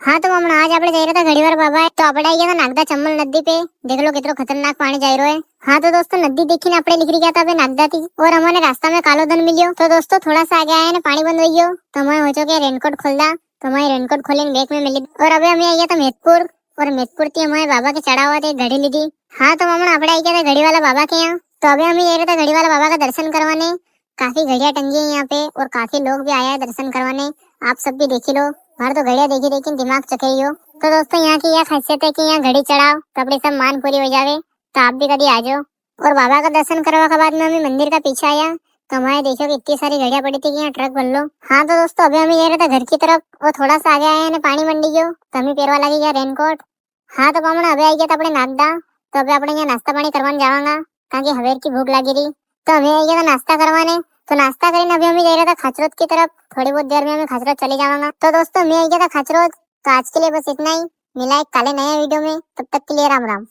हाँ तो हमारा आज આપણે જઈ રહ્યા હતા ઘડીવાર બાબા તો આપણે આવી ગયા હતા નાગદા ચંબલ નદી पे देख लो कितना खतरनाक पानी जा रहा है। हाँ तो दोस्तों नदी देखी આપણે નીકળી ગયા હતા नागदा थी और हमारे रास्ता में कालो धन मिलियो। तो दोस्तों थोड़ा सा आगे आए ने पानी बंद हो गयो तो हमें हो जो के रेनकोट खोल दा तो हमारे रेनकोट खोलीने बैग में मिली और अबे हमें आ गया था मेहतपुर और मेहतपुर थी हमारे बाबा के चढ़ावा थे घड़ी ली थी। हाँ तो हमारा આપણે आई गया था घड़ी वाला बाबा के यहाँ। तो अभी हमें ये रहता घड़ी वाला बाबा का दर्शन करवाने। काफी घड़ियां टंगी है यहाँ पे और काफी लोग भी आया है दर्शन करवाने। आप सब भी देख लो। हमारे तो घड़ियां देखी देखी दिमाग चकरी हो। तो दोस्तों यहाँ की यह खासियत है कि यहाँ घड़ी चढ़ाओ तो अपनी सब मान पूरी हो जावे। तो आप भी कभी आ जाओ। और बाबा का दर्शन करवा के बाद में हमें मंदिर का पीछे आया तो हमारे देखो कि इतनी सारी घड़ियां पड़ी थी कि यहाँ ट्रक भर लो। हाँ तो दोस्तों अभी हमें ये रहता घर की तरफ और थोड़ा सा आगे आया पानी मंडी गयो तो हमें पेरवा लगी गया रेनकोट। हाँ तो पामण अभी आई गया था अपने नागदा तो अभी अपने यहाँ नाश्ता पानी करवाने जावांगा कारण कि हवेर की भूख लगी रही। तो हमें आई गया था नाश्ता करवाने। तो नाश्ता કરીને अभी हमें जा रहा था खाचरोद की तरफ। थोड़ी बहुत देर में हमें खाचरोद चले जावांगा। तो दोस्तों मैं आ गया था खाचरोद। तो आज के लिए बस इतना ही। मिला एक काले नए वीडियो में, तब तक के लिए राम राम।